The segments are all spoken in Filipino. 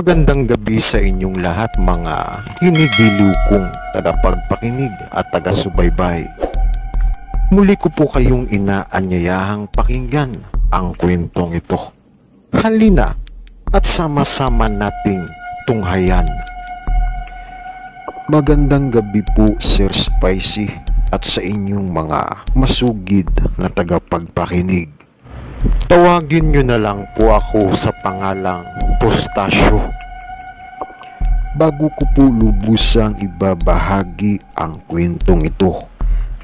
Magandang gabi sa inyong lahat mga hinigiliw kong tagapagpakinig at taga-subaybay. Muli ko po kayong inaanyayahang pakinggan ang kwentong ito. Halina at sama-sama nating tunghayan. Magandang gabi po Sir Spicy at sa inyong mga masugid na tagapagpakinig. Tawagin nyo na lang po ako sa pangalang Postasyo. Bago ko po lubusang ibabahagi ang kwentong ito,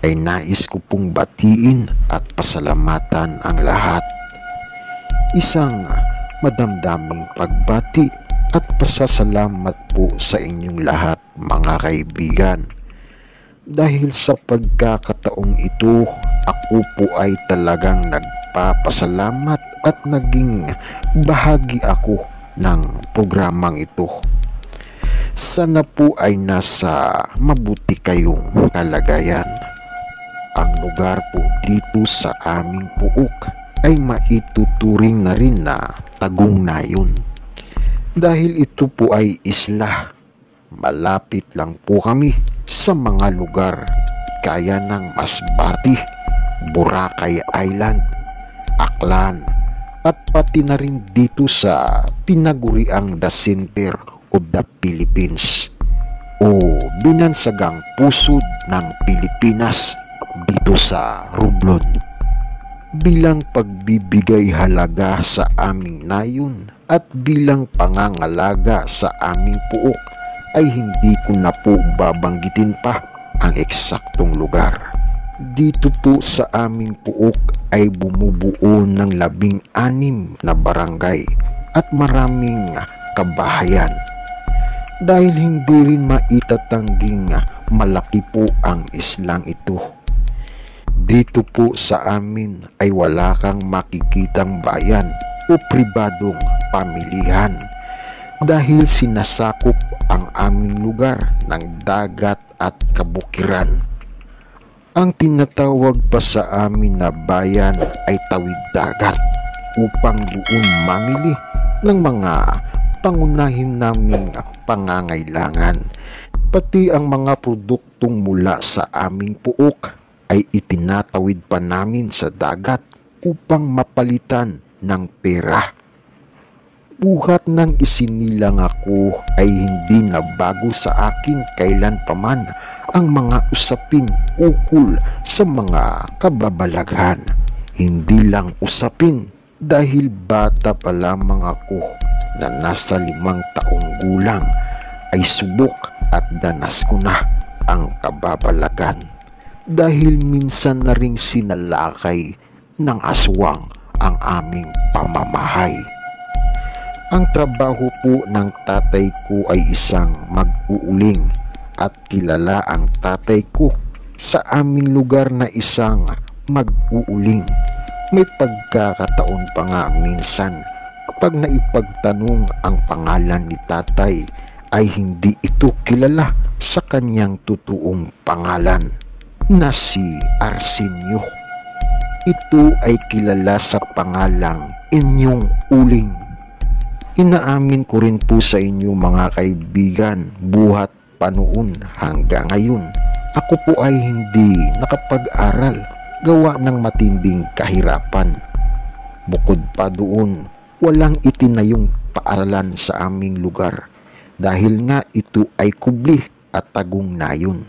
ay nais ko pong batiin at pasalamatan ang lahat. Isang madamdaming pagbati at pasasalamat po sa inyong lahat mga kaibigan. Dahil sa pagkakataong ito, ako po ay talagang nagpapasalamat at naging bahagi ako ng programang ito. Sana po ay nasa mabuti kayong kalagayan. Ang lugar po dito sa aming puok ay maituturing na rin na Tagungnayon. Dahil ito po ay isla, malapit lang po kami sa mga lugar kaya ng Masbate, Boracay Island, Aklan, at pati na rin dito sa tinaguriang The Center of the Philippines o binansagang pusod ng Pilipinas dito sa Romblon. Bilang pagbibigay halaga sa aming nayon at bilang pangangalaga sa aming puok ay hindi ko na po babanggitin pa ang eksaktong lugar. Dito po sa aming puok ay bumubuo ng 16 na barangay at maraming kabahayan. Dahil hindi rin maitatangging malaki po ang islang ito. Dito po sa amin ay wala kang makikitang bayan o pribadong pamilihan dahil sinasakop ang aming lugar ng dagat at kabukiran. Ang tinatawag pa sa amin na bayan ay tawid dagat upang doon mamili ng mga pangunahin naming pangangailangan. Pati ang mga produktong mula sa aming puok ay itinatawid pa namin sa dagat upang mapalitan ng pera. Buhat ng isinilang ako ay hindi na bago sa akin kailan paman ang mga usapin ukol sa mga kababalaghan. Hindi lang usapin dahil bata pa lamang ako na nasa 5 taong gulang ay subok at danas ko na ang kababalagan. Dahil minsan na ring sinalakay ng aswang ang aming pamamahay. Ang trabaho po ng tatay ko ay isang mag-uuling at kilala ang tatay ko sa aming lugar na isang mag-uuling. May pagkakataon pa nga minsan pag naipagtanong ang pangalan ni tatay ay hindi ito kilala sa kanyang totoong pangalan na si Arsenio. Ito ay kilala sa pangalang Inyong Uling. Inaamin ko rin po sa inyo mga kaibigan, buhat pa noon hanggang ngayon, ako po ay hindi nakapag-aral gawa ng matinding kahirapan. Bukod pa doon, walang itinayong paaralan sa aming lugar dahil nga ito ay kubli at Tagungnayon.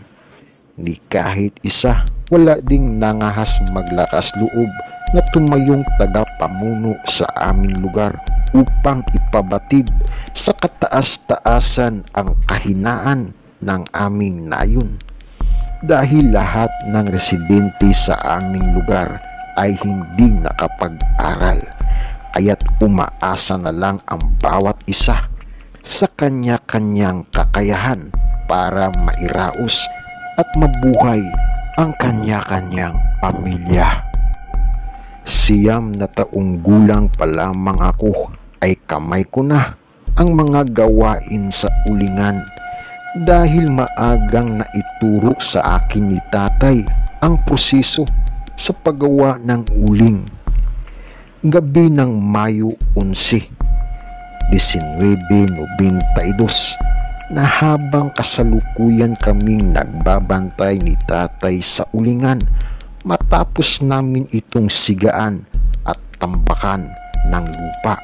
Di kahit isa, wala ding nangahas maglakas loob na tumayong tagapamuno sa aming lugar upang ipabatid sa kataas-taasan ang kahinaan ng aming nayon. Dahil lahat ng residente sa aming lugar ay hindi nakapag-aral, kaya't umaasa na lang ang bawat isa sa kanya-kanyang kakayahan para mairaos at mabuhay ang kanya-kanyang pamilya. 9 na taong gulang pa lamang ako ay kamay ko na ang mga gawain sa ulingan dahil maagang naituro sa akin ni tatay ang proseso sa paggawa ng uling. Gabi ng Mayo 11, 1992 na habang kasalukuyan kaming nagbabantay ni tatay sa ulingan matapos namin itong sigaan at tambakan ng lupa,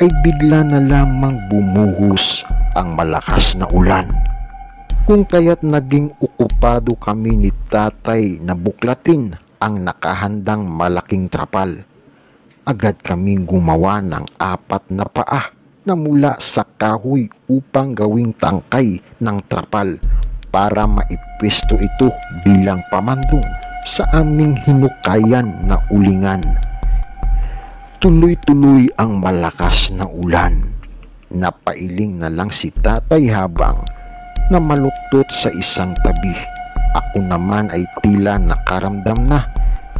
ay bigla na lamang bumuhos ang malakas na ulan. Kung kaya't naging okupado kami ni tatay na buklatin ang nakahandang malaking trapal. Agad kaming gumawa ng 4 na paa na mula sa kahoy upang gawing tangkay ng trapal para maipwesto ito bilang pamandong sa aming hinukayan na ulingan. Tuloy-tuloy ang malakas na ulan. Napailing na lang si tatay habang namaluktot sa isang tabi. Ako naman ay tila nakaramdam na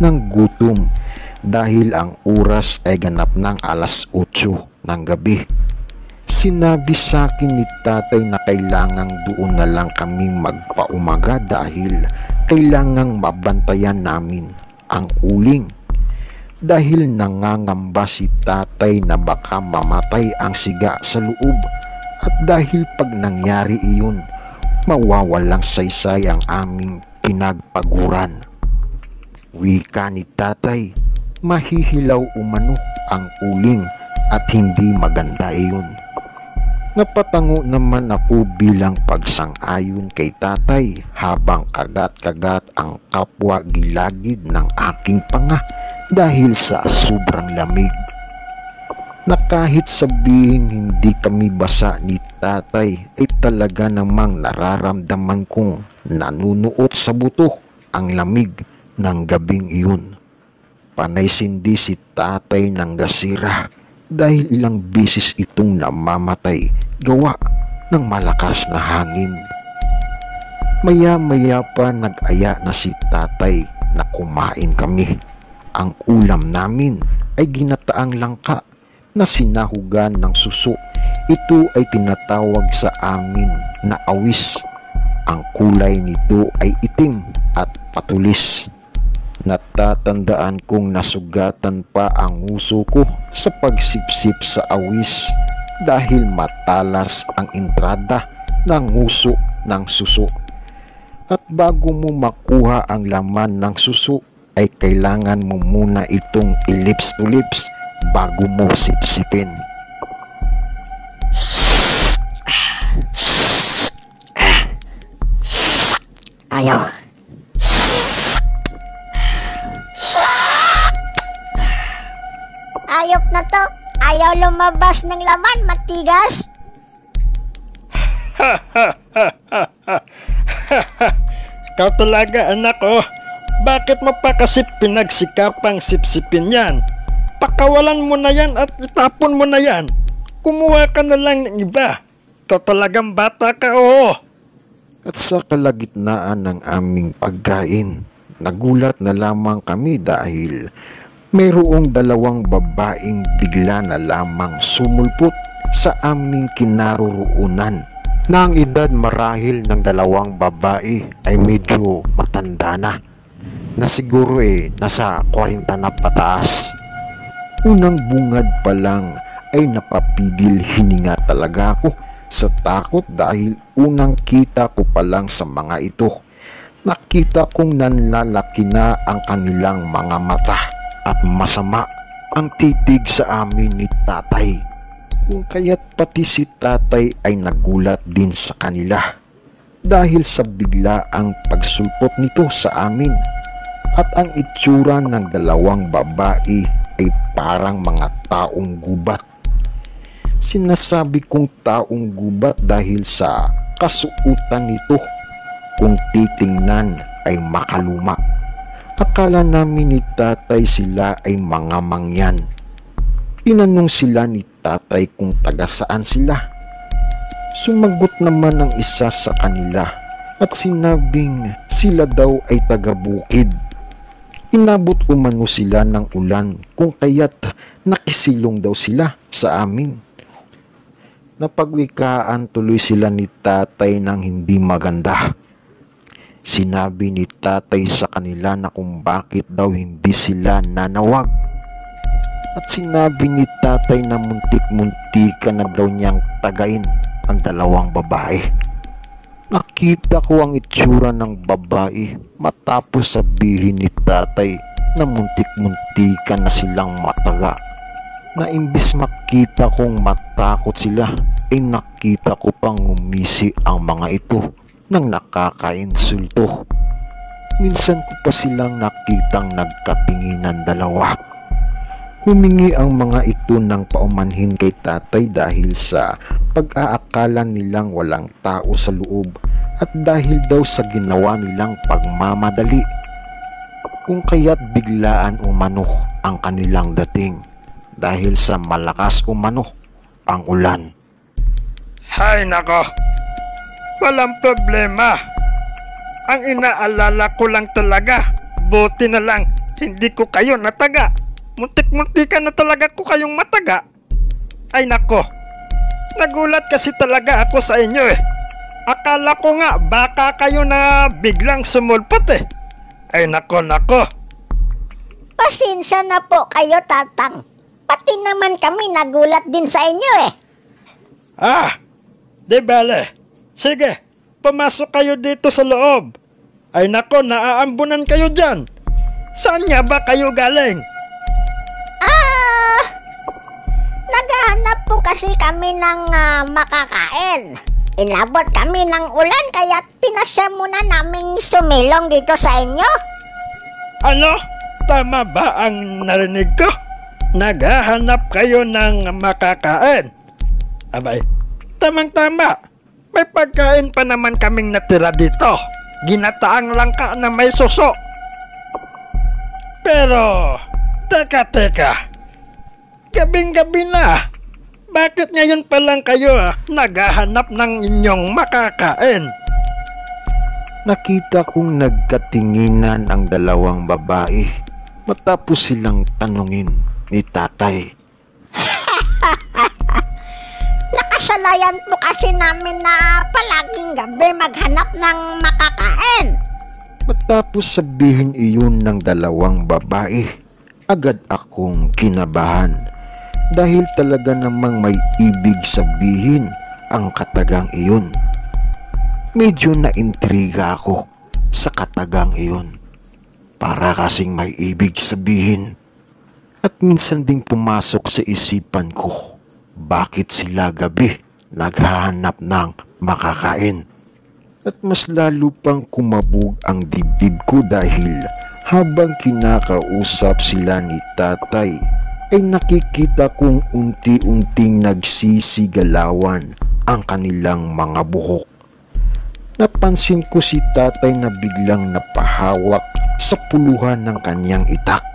ng gutom dahil ang oras ay ganap ng 8:00 ng gabi. Sinabi sa akin ni tatay na kailangang doon na lang kaming magpaumaga dahil kailangang mabantayan namin ang uling. Dahil nangangamba si tatay na baka mamatay ang siga sa loob at dahil pag nangyari iyon, mawawalang saysay ang aming pinagpaguran. Wika ni tatay, mahihilaw umano ang uling at hindi maganda iyon. Napatango naman ako bilang pagsang-ayon kay tatay habang kagat-kagat ang kapwa gilagid ng aking panga dahil sa sobrang lamig. Na kahit sabihin hindi kami basa ni tatay ay talaga namang nararamdaman kong nanunuot sa buto ang lamig ng gabing iyon. Panay sindi si tatay ng gasira dahil ilang beses itong namamatay gawa ng malakas na hangin. Maya-maya pa nag-aya na si tatay na kumain kami. Ang ulam namin ay ginataang langka na sinahugan ng suso. Ito ay tinatawag sa amin na awis. Ang kulay nito ay itim at patulis. Natatandaan kong nasugatan pa ang uso ko sa pagsipsip sa awis dahil matalas ang entrada ng uso ng suso. At bago mo makuha ang laman ng suso ay kailangan mo muna itong ilips to lips bago mo sipsipin. Ayaw. Ayop na to. Ayaw lumabas ng laman, matigas. Ikaw talaga, anak, oh. Bakit mo pa kasi pinagsikapang sipsipin yan? Pakawalan mo na yan at itapon mo na yan. Kumuha ka na lang ng iba. Ikaw talagang bata ka, oh. At sa kalagitnaan ng aming pagkain, nagulat na lamang kami dahil mayroong 2 babaeng bigla na lamang sumulpot sa aming kinaroroonan. Na ang edad marahil ng 2 babae ay medyo matanda na siguro nasa 40 na pataas. Unang bungad pa lang ay napapigil hininga talaga ako sa takot dahil unang kita ko pa lang sa mga ito. Nakita kong nanlalaki na ang kanilang mga mata at masama ang titig sa amin ni tatay. Kung kaya't pati si tatay ay nagulat din sa kanila dahil sa biglaang pagsulpot nito sa amin. At ang itsura ng 2 babae ay parang mga taong gubat. Sinasabi kong taong gubat dahil sa kasuutan nito. Kung titingnan ay makaluma. Akala namin ni tatay sila ay mga mangyan. Tinanong sila ni tatay kung taga saan sila. Sumagot naman ang isa sa kanila at sinabing sila daw ay taga bukid. Inabot umano sila ng ulan kung kaya't nakisilong daw sila sa amin. Napagwikaan tuloy sila ni tatay ng hindi maganda. Sinabi ni tatay sa kanila na kung bakit daw hindi sila nanawag. at sinabi ni tatay na muntik-muntika na daw niyang tagain ang dalawang babae. Nakita ko ang itsura ng babae matapos sabihin ni tatay na muntik-muntika na silang mataga. Na imbis makita kong matakot sila, ay nakita ko pang ngumisi ang mga ito nang nakakainsulto. Minsan ko pa silang nakitang nagkatinginan dalawa. Humingi ang mga ito ng paumanhin kay tatay dahil sa pag-aakala nilang walang tao sa loob at dahil daw sa ginawa nilang pagmamadali. Kung kaya't biglaan umano ang kanilang dating dahil sa malakas umano ang ulan. Hay nako, walang problema. Ang inaalala ko lang talaga, buti na lang hindi ko kayo nataga. Muntik-muntikan na talaga ko kayong mataga. Ay nako, nagulat kasi talaga ako sa inyo eh. Akala ko nga baka kayo na biglang sumulpot eh. Ay nako. Pasensya na po kayo, Tatang. Pati naman kami nagulat din sa inyo eh. Di bale. Sige, pumasok kayo dito sa loob. Ay nako, naaambunan kayo dyan. Saan nga ba kayo galing? Naghahanap po kasi kami ng makakain. Inabot kami ng ulan kaya pinasya muna naming sumilong dito sa inyo. Ano? Tama ba ang narinig ko? Naghahanap kayo ng makakain? Abay, tamang-tama. May pagkain pa naman kaming natira dito. Ginataang langka na may suso. Pero, teka. Gabing-gabi na. Bakit ngayon pa lang kayo naghahanap ng inyong makakain? Nakita kong nagkatinginan ang dalawang babae matapos silang tanungin ni tatay. Nakasalayan po kasi namin na palaging gabi maghanap ng makakain. Matapos sabihin iyon ng dalawang babae, agad akong kinabahan. Dahil talaga namang may ibig sabihin ang katagang iyon. Medyo naintriga ako sa katagang iyon. Para kasing may ibig sabihin. At minsan ding pumasok sa isipan ko, bakit sila gabi naghahanap ng makakain? At mas lalo pang kumabog ang dibdib ko dahil habang kinakausap sila ni tatay, ay nakikita kong unti-unting nagsisigalawan ang kanilang mga buhok. Napansin ko si tatay na biglang napahawak sa puluhan ng kanyang itak.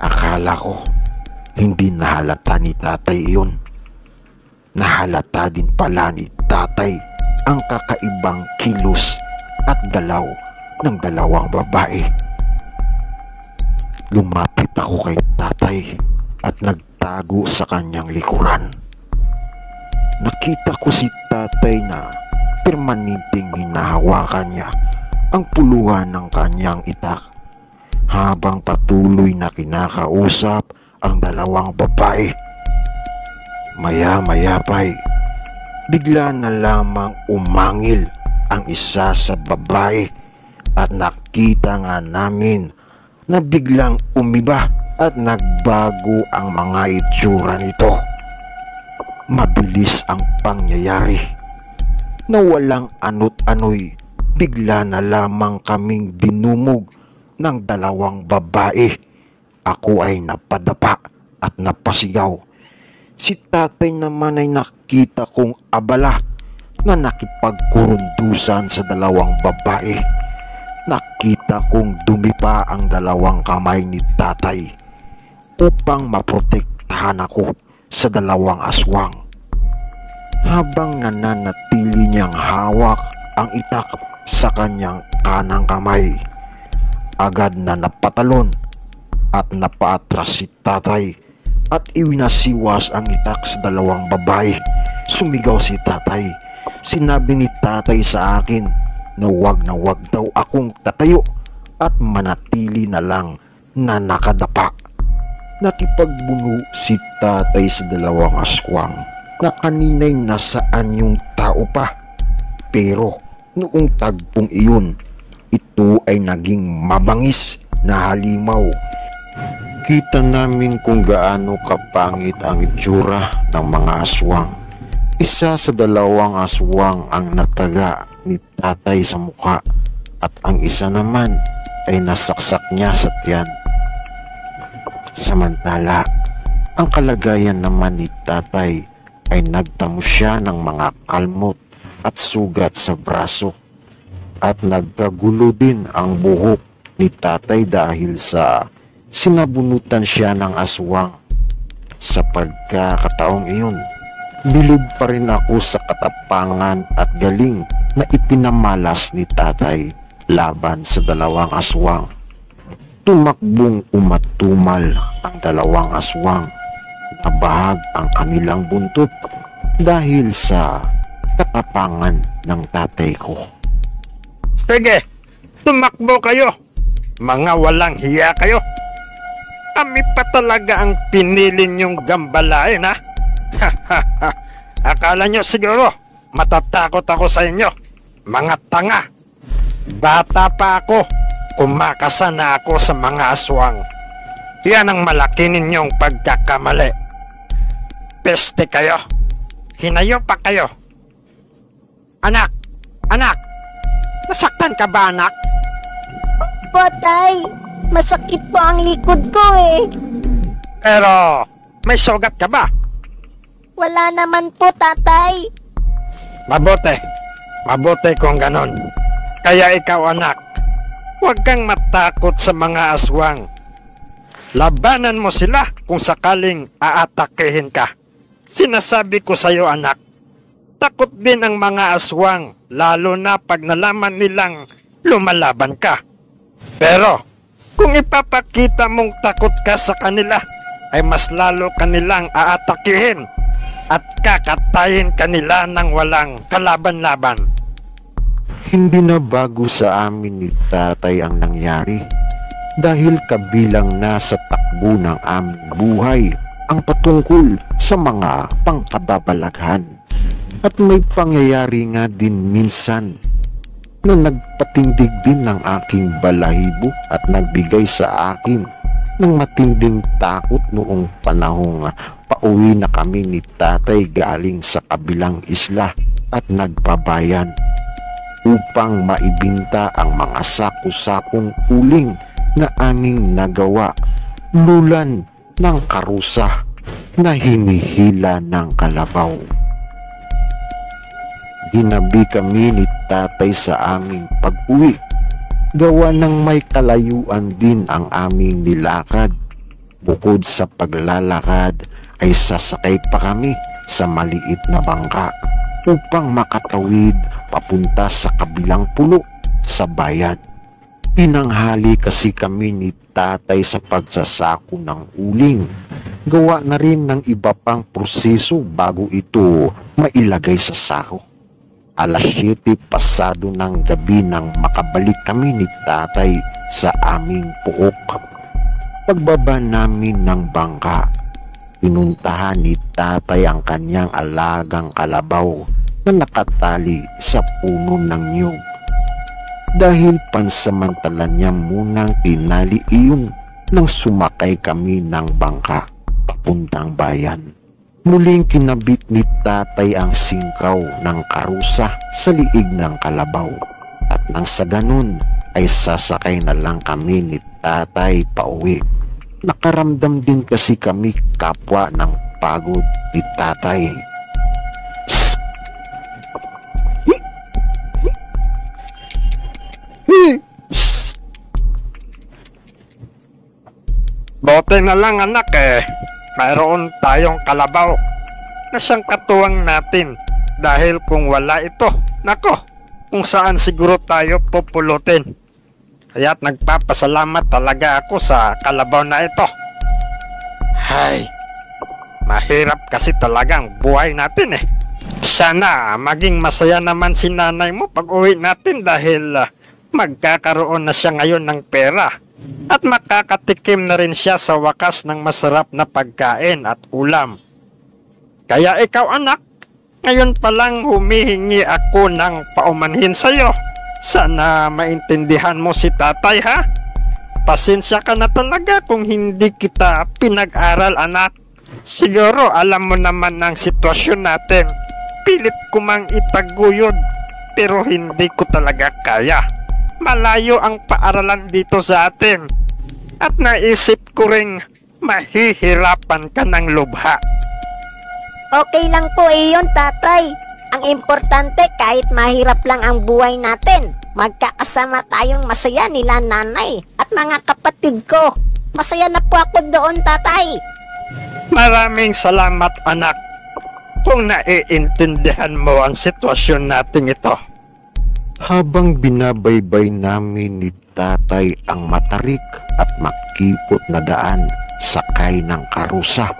Akala ko hindi nahalata ni tatay iyon. Nahalata din pala ni tatay ang kakaibang kilos at galaw ng dalawang babae. Lumapit ako kay tatay at nagtago sa kanyang likuran. Nakita ko si tatay na permanenteng hinahawakan niya ang puluhan ng kanyang itak habang patuloy na kinakausap ang dalawang babae. Maya-maya pa'y bigla na lamang umangil ang isa sa babae at nakita nga namin na biglang umiba at nagbago ang mga itsura nito. Mabilis ang pangyayari na walang ano't-ano'y bigla na lamang kaming dinumog ng dalawang babae. Ako ay napadapa at napasigaw. Si tatay naman ay nakita kong abala na nakipagkurundusan sa dalawang babae. Nakita kong dumipa ang dalawang kamay ni tatay upang maprotektahan ako sa dalawang aswang. Habang nananatili niyang hawak ang itak sa kanyang kanang kamay, agad na napatalon at napaatras si tatay at iwinasiwas ang itak sa dalawang babae. Sumigaw si tatay. Sinabi ni tatay sa akin na wag daw akong tatayo at manatili na lang na nakadapa. Nakipagbuno si tatay sa dalawang aswang na kanina'y nasaan yung tao pa. Pero noong tagpong iyon, ito ay naging mabangis na halimaw. Kita namin kung gaano kapangit ang itsura ng mga aswang. Isa sa dalawang aswang ang nataga ni tatay sa mukha at ang isa naman ay nasaksak niya sa tiyan. Samantala, ang kalagayan naman ni tatay ay nagtamo siya ng mga kalmot at sugat sa braso at nagkagulo din ang buhok ni tatay dahil sa sinabunutan siya ng aswang. Sa pagkakataong iyon, bilib pa rin ako sa katapangan at galing na ipinamalas ni tatay laban sa dalawang aswang. Tumakbong umatumal ang dalawang aswang. Nabahag ang kanilang buntot dahil sa katapangan ng tatay ko. Sige, tumakbo kayo. Mga walang hiya kayo. Kami pa talaga ang pinili niyong gambalain, ha? Akala nyo siguro matatakot ako sa inyo, mga tanga. Bata pa ako, kumakasa na ako sa mga aswang. Yan ang malaki ninyong pagkakamali. Peste kayo. Hinayo pa kayo. Anak! Anak! Nasaktan ka ba, anak? Patay, masakit po ang likod ko eh. Pero may sugat ka ba? Wala naman po, tatay. Mabuti. Mabuti kung ganon. Kaya ikaw, anak, huwag kang matakot sa mga aswang. Labanan mo sila kung sakaling aatakehin ka. Sinasabi ko sa iyo, anak, takot din ang mga aswang, lalo na pag nalaman nilang lumalaban ka. Pero kung ipapakita mong takot ka sa kanila, ay mas lalo kanilang aatakehin at kakatayin kanila ng walang kalaban-laban. Hindi na bago sa amin ni tatay ang nangyari dahil kabilang na sa takbo ng aming buhay ang patungkol sa mga pangkababalaghan. At may pangyayari nga din minsan na nagpatindig din ng aking balahibo at nagbigay sa akin ng matinding takot noong panahong pauwi na kami ni tatay galing sa kabilang isla at nagbabayan upang maibinta ang mga sako-sakong uling na aming nagawa lulan ng karusa na hinihila ng kalabaw. Ginabi kami ni tatay sa aming pag-uwi. Gawa ng may kalayuan din ang aming nilakad. Bukod sa paglalakad ay sasakay pa kami sa maliit na bangka upang makatawid papunta sa kabilang pulo sa bayan. Pinanghali kasi kami ni tatay sa pagsasako ng uling. Gawa na rin ng iba pang proseso bago ito mailagay sa sako. Alas 7 pasado ng gabi nang makabalik kami ni tatay sa aming puok. Pagbaba namin ng bangka, pinuntahan ni tatay ang kanyang alagang kalabaw na nakatali sa puno ng niyog. Dahil pansamantala niya munang tinali iyon nang sumakay kami ng bangka papuntang bayan. Muling kinabit ni tatay ang singkaw ng karusa sa liig ng kalabaw at nang sa ganun ay sasakay na lang kami ni tatay pauwi. Nakaramdam din kasi kami kapwa ng pagod ni tatay. Bote na lang, anak, mayroon tayong kalabaw na siyang katuwang natin dahil kung wala ito, nako, kung saan siguro tayo pupulutin. Kaya't nagpapasalamat talaga ako sa kalabaw na ito. Hay, mahirap kasi talagang buhay natin eh. Sana maging masaya naman si nanay mo pag uwi natin dahil magkakaroon na siya ngayon ng pera. At makakatikim na rin siya sa wakas ng masarap na pagkain at ulam. Kaya ikaw anak, ngayon pa lang humihingi ako ng paumanhin sa'yo. Sana maintindihan mo si tatay ha? Pasensya ka na talaga kung hindi kita pinag-aral anak. Siguro alam mo naman ang sitwasyon natin. Pilit ko mang itaguyod pero hindi ko talaga kaya. Malayo ang paaralan dito sa atin. At naisip ko ring mahihirapan ka ng lubha. Okay lang po iyon, tatay. Ang importante kahit mahirap lang ang buhay natin, magkakasama tayong masaya nila nanay at mga kapatid ko. Masaya na po ako doon, tatay. Maraming salamat anak kung naiintindihan mo ang sitwasyon natin ito. Habang binabaybay namin ni tatay ang matarik at makipot na daan sakay ng karusa,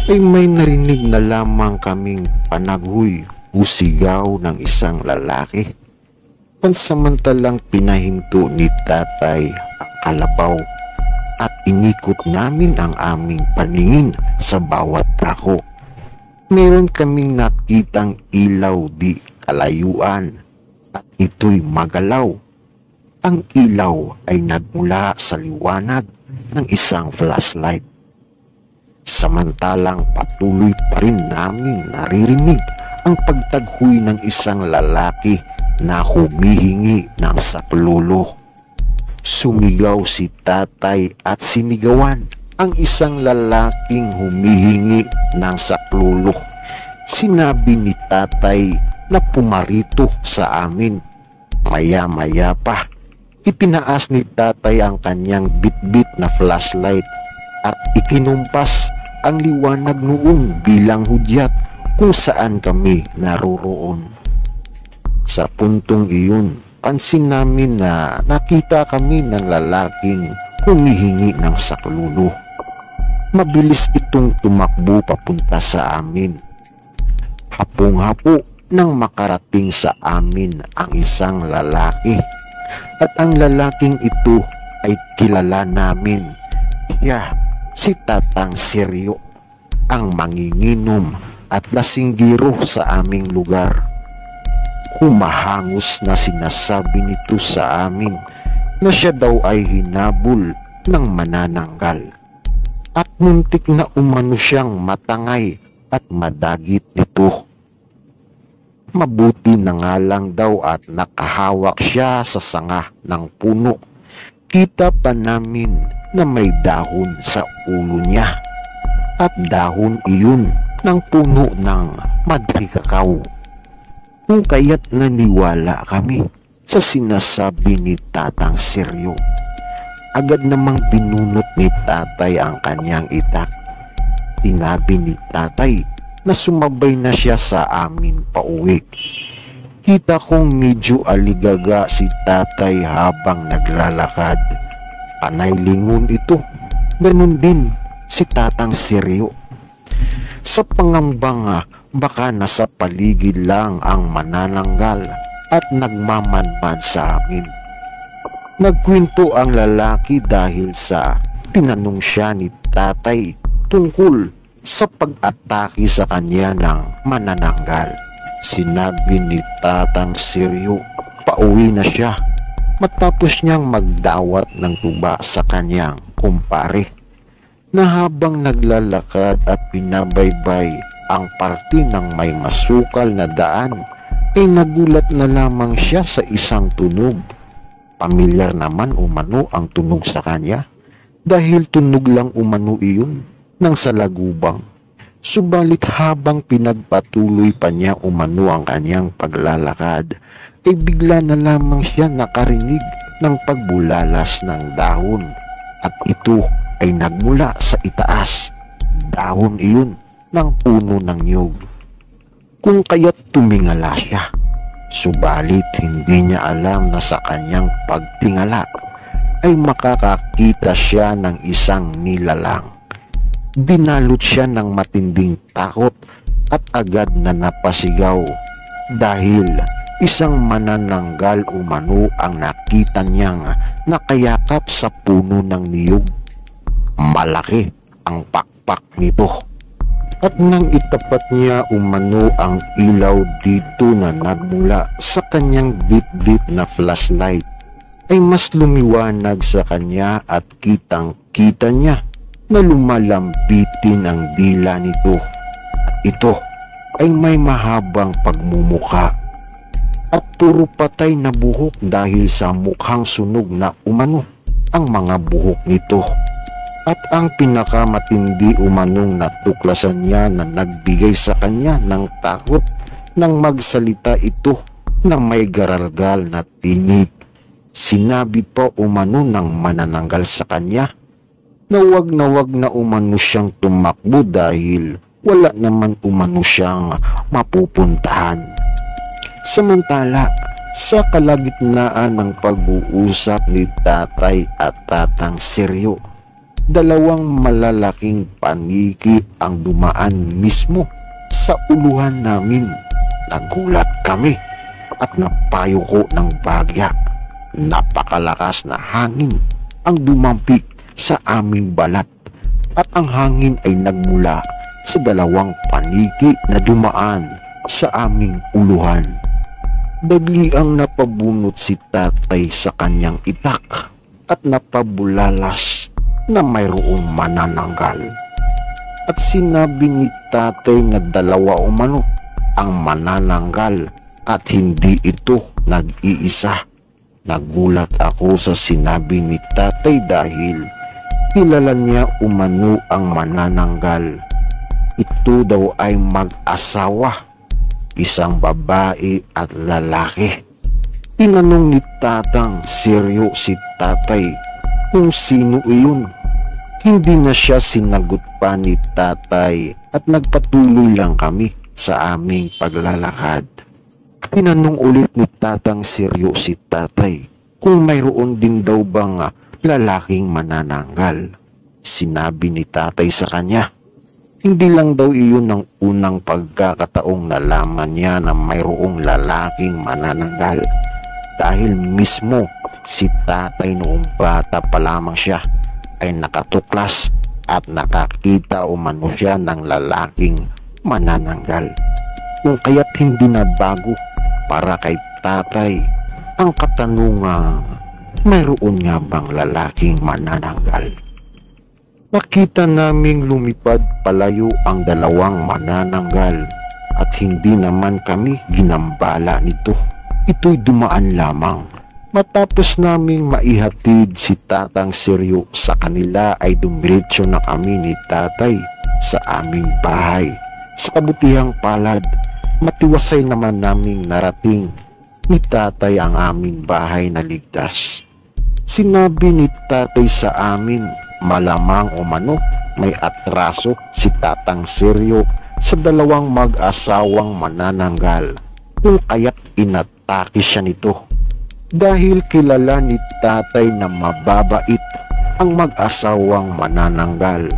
ay may narinig na lamang kaming panaghoy o sigaw ng isang lalaki. Pansamantalang pinahinto ni tatay ang kalabaw at inikot namin ang aming paningin sa bawat dako. Meron kaming nakitang ilaw di kalayuan at ito'y magalaw. Ang ilaw ay nagmula sa liwanag ng isang flashlight. Samantalang patuloy pa rin namin naririnig ang pagtaghoy ng isang lalaki na humihingi ng saklolo. Sumigaw si tatay at sinigawan ang isang lalaking humihingi ng saklolo. Sinabi ni tatay na pumarito sa amin. Maya-maya pa, itinaas ni tatay ang kanyang bitbit na flashlight at ikinumpas ang liwanag noon bilang hudyat kung saan kami naroroon. Sa puntong iyon, pansin namin na nakita kami ng lalaking humihingi ng saklolo. Mabilis itong tumakbo papunta sa amin. Hapong-hapo nang makarating sa amin ang isang lalaki. At ang lalaking ito ay kilala namin. Siya, si Tatang Seryo, ang manginginom at lasinggiro sa aming lugar. Humahangos na sinasabi nito sa amin na siya daw ay hinabol ng manananggal at muntik na umano siyang matangay at madagit nito. Mabuti na nga lang daw at nakahawak siya sa sanga ng puno. Kita pa namin na may dahon sa ulo niya at dahon iyon ng puno ng madrikakaw. Kung kaya't naniwala kami sa sinasabi ni Tatang Seryo. Agad namang binunot ni tatay ang kanyang itak. Sinabi ni tatay na sumabay na siya sa amin pauwi. Kita kong medyo aligaga si tatay habang naglalakad. Panay lingon ito. Ganun din si Tatang Seryo. Sa pangambang baka nasa paligid lang ang manananggal at nagmamanman sa amin. Nagkwento ang lalaki dahil sa tinanong siya ni tatay tungkol sa pag-atake sa kanya ng manananggal. Sinabi ni Tatang Seryo, pauwi na siya matapos niyang magdawat ng tuba sa kanyang kumpare, na habang naglalakad at pinabaybay ang parte ng may masukal na daan ay nagulat na lamang siya sa isang tunog. Pamilyar naman umano ang tunog sa kanya dahil tunog lang umano iyon ng salagubang. Subalit habang pinagpatuloy pa niya umano ang kanyang paglalakad, ay bigla na lamang siya nakarinig ng pagbulalas ng dahon at ito ay nagmula sa itaas. Dahon iyon ng puno ng niyog. Kung kaya't tumingala siya, subalit hindi niya alam na sa kanyang pagtingala ay makakakita siya ng isang nilalang. Binalot siya ng matinding takot at agad na napasigaw dahil Isang manananggal umano ang nakita niyang nakayakap sa puno ng niyog. Malaki ang pakpak nito. At nang itapat niya umano ang ilaw dito na nagmula sa kanyang bit-bit na flashlight, ay mas lumiwanag sa kanya at kitang-kita niya na lumalambitin ang dila nito. At ito ay may mahabang pagmumuka at puro patay na buhok dahil sa mukhang sunog na umano ang mga buhok nito. At ang pinakamatindi umanong natuklasan niya na nagbigay sa kanya ng takot nang magsalita ito ng may garalgal na tinig. Sinabi pa umano ng manananggal sa kanya na wag na umano siyang tumakbo dahil wala naman umano siyang mapupuntahan. Samantala, sa kalagitnaan ng pag-uusap ni tatay at tatang Seryo, dalawang malalaking paniki ang dumaan mismo sa uluhan namin. Nagulat kami at napayuko ng bagya. Napakalakas na hangin ang dumampi sa aming balat at ang hangin ay nagmula sa dalawang paniki na dumaan sa aming uluhan. Biglang napabunot si tatay sa kanyang itak at napabulalas na mayroong manananggal. At sinabi ni tatay na dalawa umano ang manananggal at hindi ito nag-iisa. Nagulat ako sa sinabi ni tatay dahil kilala niya umano ang manananggal. Ito daw ay mag-asawa, isang babae at lalaki. Tinanong ni tatang Seryo si tatay kung sino iyon. Hindi na siya sinagot pa ni tatay at nagpatuloy lang kami sa aming paglalakad. Tinanong ulit ni tatang Seryo si tatay kung mayroon din daw bang lalaking manananggal. Sinabi ni tatay sa kanya, hindi lang daw iyon ang unang pagkakataong nalaman niya na mayroong lalaking manananggal. Dahil mismo si tatay noong bata pa lamang siya ay nakatuklas at nakakita umano siya ng lalaking manananggal. Kung kaya't hindi na bago para kay tatay ang katanungang mayroon nga bang lalaking manananggal. Nakita naming lumipad palayo ang dalawang manananggal at hindi naman kami ginambala nito. Ito'y dumaan lamang. Matapos naming maihatid si tatang Seryo sa kanila ay dumiretso na kami ni tatay sa aming bahay. Sa kabutihang palad, matiwasay naman naming narating ni tatay ang aming bahay na ligtas. Sinabi ni tatay sa amin, malamang umano may atraso si tatang Seryo sa dalawang mag-asawang manananggal kung kaya't inatake siya nito. Dahil kilala ni tatay na mababait ang mag-asawang manananggal,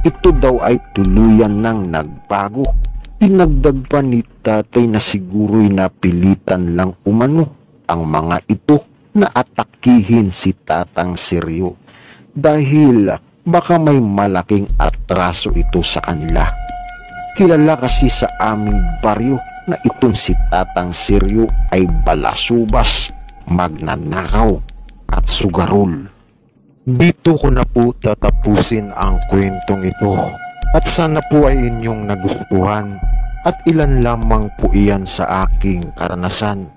ito daw ay tuluyan ng nagbago. Dinagdag pa ni tatay na siguro'y napilitan lang umano ang mga ito na atakihin si tatang Seryo dahil baka may malaking atraso ito sa kanila. Kilala kasi sa aming baryo na itong si tatang Seryo ay balasubas, magnanakaw at sugarol. Dito ko na po tatapusin ang kwentong ito at sana po ay inyong nagustuhan at ilan lamang po iyan sa aking karanasan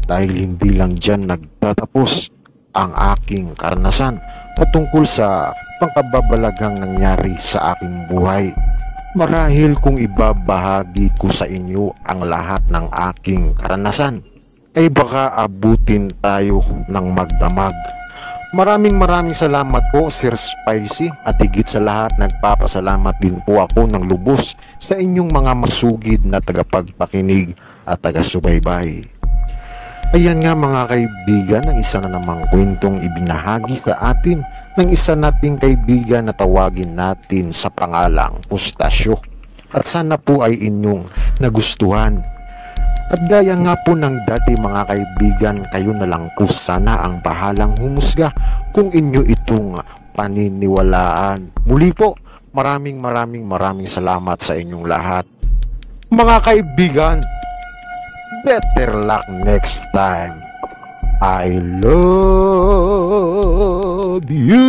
dahil hindi lang dyan nagtatapos ang aking karanasan patungkol sa pangkababalaghang nangyari sa aking buhay. Marahil kung ibabahagi ko sa inyo ang lahat ng aking karanasan ay baka abutin tayo ng magdamag. Maraming salamat po Sir Spicy at higit sa lahat nagpapasalamat din po ako ng lubos sa inyong mga masugid na tagapagpakinig at taga-subaybay. Ayan nga mga kaibigan, ang isa na namang kwentong ibinahagi sa atin ng isa nating kaibigan na tawagin natin sa pangalang Pustasyo. At sana po ay inyong nagustuhan. At gaya nga po ng dati mga kaibigan, kayo na lang po sana ang bahalang humusga kung inyo itong paniniwalaan. Muli po, maraming salamat sa inyong lahat. Mga kaibigan, better luck next time. I love you.